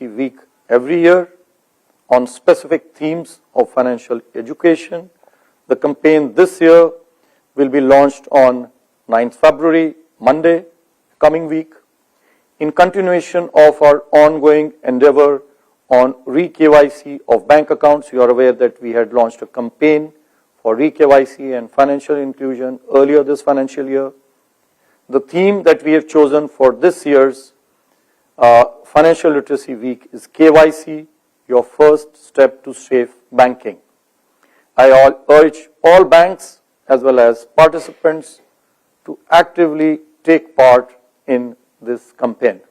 Literacy Week every year on specific themes of financial education. The campaign this year will be launched on 9th February, Monday, coming week. In continuation of our ongoing endeavor on re-KYC of bank accounts, you are aware that we had launched a campaign for re-KYC and financial inclusion earlier this financial year. The theme that we have chosen for this year's Financial Literacy Week is KYC, your first step to safe banking. I urge all banks as well as participants to actively take part in this campaign.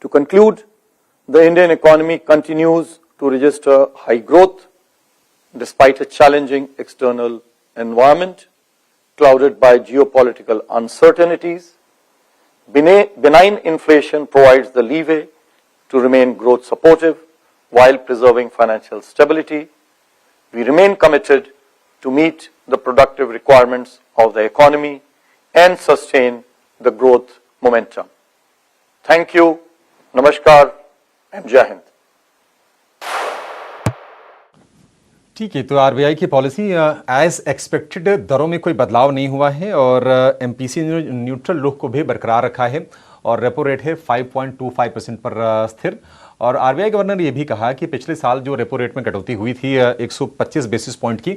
To conclude, the Indian economy continues to register high growth despite a challenging external environment clouded by geopolitical uncertainties. Benign inflation provides the leeway to remain growth supportive while preserving financial stability. We remain committed to meet the productive requirements of the economy and sustain the growth momentum. Thank you. Namaskar and Jai Hind. ठीक है, तो RBI की policy as expected दरों में कोई बदलाव नहीं हुआ है और एमपीसी न्यूट्रल रुख को भी बरकरार रखा है और रेपो रेट है 5.25% पर स्थिर। और आरबीआई गवर्नर ने यह भी कहा कि पिछले साल जो रेपो रेट में कटौती हुई थी 125 बेसिस पॉइंट की,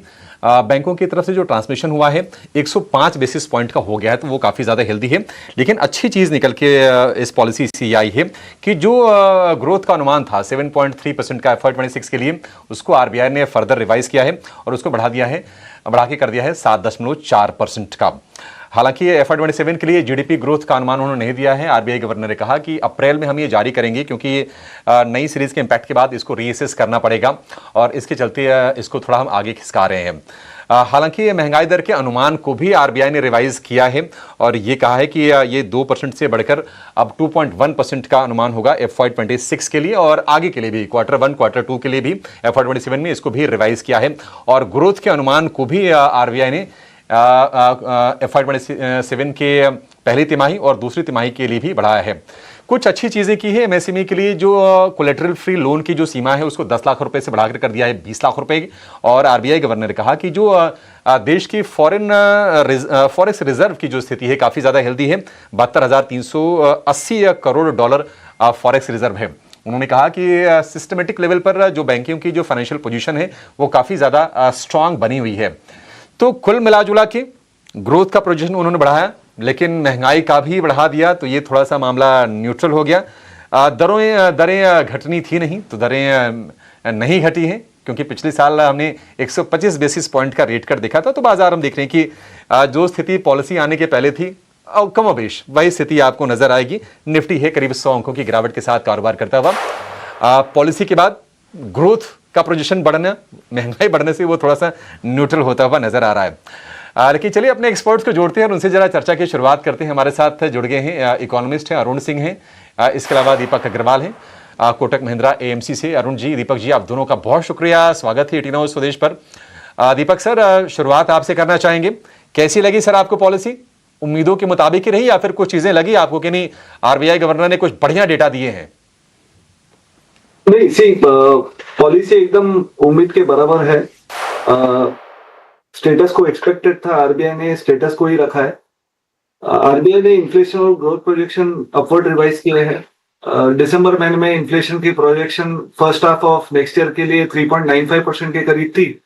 बैंकों की तरफ से जो ट्रांसमिशन हुआ है 105 बेसिस पॉइंट का हो गया है, तो वो काफ़ी ज़्यादा हेल्दी है। लेकिन अच्छी चीज़ निकल के इस पॉलिसी से आई है कि जो ग्रोथ का अनुमान था 7.3% का FY26 के लिए, उसको आरबीआई ने फर्दर रिवाइज किया है और उसको बढ़ा के कर दिया है 7.4% का। हालांकि FY27 के लिए जीडीपी ग्रोथ का अनुमान उन्होंने नहीं दिया है। आरबीआई गवर्नर ने कहा कि अप्रैल में हम ये जारी करेंगे क्योंकि नई सीरीज के इम्पैक्ट के बाद इसको रीअसेस करना पड़ेगा और इसके चलते इसको थोड़ा हम आगे खिसका रहे हैं। हालांकि महंगाई दर के अनुमान को भी आरबीआई ने रिवाइज किया है और ये कहा है कि ये 2% से बढ़कर अब 2.1% का अनुमान होगा FY26 के लिए और आगे के लिए भी Q1 Q2 के लिए भी FY27 में इसको भी रिवाइज किया है। और ग्रोथ के अनुमान को भी आरबीआई ने FY27 के पहली तिमाही और दूसरी तिमाही के लिए भी बढ़ाया है। कुछ अच्छी चीज़ें की है एमएसएमई के लिए। जो कोलेटरल फ्री लोन की जो सीमा है उसको 10 लाख रुपए से बढ़ाकर कर दिया है 20 लाख रुपए। और आरबीआई गवर्नर ने कहा कि जो देश की फॉरेक्स रिजर्व की जो स्थिति है काफ़ी ज़्यादा हेल्दी है। 72,380 करोड़ डॉलर फॉरेक्स रिजर्व है। उन्होंने कहा कि सिस्टमेटिक लेवल पर जो बैंकों की जो फाइनेंशियल पोजीशन है वो काफ़ी ज़्यादा स्ट्रांग बनी हुई है। तो कुल मिलाजुला के ग्रोथ का प्रोजेक्शन उन्होंने बढ़ाया लेकिन महंगाई का भी बढ़ा दिया, तो ये थोड़ा सा मामला न्यूट्रल हो गया। दरें घटनी थी नहीं, तो दरें नहीं घटी हैं क्योंकि पिछले साल हमने 125 बेसिस पॉइंट का रेट कट देखा था। तो बाजार हम देख रहे हैं कि जो स्थिति पॉलिसी आने के पहले थी कमोबेश वही स्थिति आपको नजर आएगी। निफ्टी है करीब 100 अंकों की गिरावट के साथ कारोबार करता हुआ। पॉलिसी के बाद ग्रोथ का प्रोजेक्शन बढ़ना, महंगाई बढ़ने से वो थोड़ा सा न्यूट्रल होता हुआ नजर आ रहा है। लेकिन चलिए अपने एक्सपर्ट्स को जोड़ते हैं और उनसे जरा चर्चा की शुरुआत करते हैं। हमारे साथ जुड़ गए हैं इकोनॉमिस्ट हैं अरुण सिंह हैं, इसके अलावा दीपक अग्रवाल हैं कोटक महिंद्रा एएमसी से। अरुण जी, दीपक जी, आप दोनों का बहुत शुक्रिया, स्वागत है 18 आवर्स स्वदेश पर। दीपक सर, शुरुआत आपसे करना चाहेंगे, कैसी लगी सर आपको पॉलिसी? उम्मीदों के मुताबिक ही रही या फिर कुछ चीजें लगी आपको कि नहीं आरबीआई गवर्नर ने कुछ बढ़िया डेटा दिए हैं? नहीं, पॉलिसी एकदम उम्मीद के बराबर है। स्टेटस को एक्सपेक्टेड था, आरबीआई ने स्टेटस को ही रखा है। आरबीआई ने इन्फ्लेशन और ग्रोथ प्रोजेक्शन अपवर्ड रिवाइज किए हैं। दिसंबर महीने में इन्फ्लेशन की projection first half of next year के लिए 3.95% के करीब थी,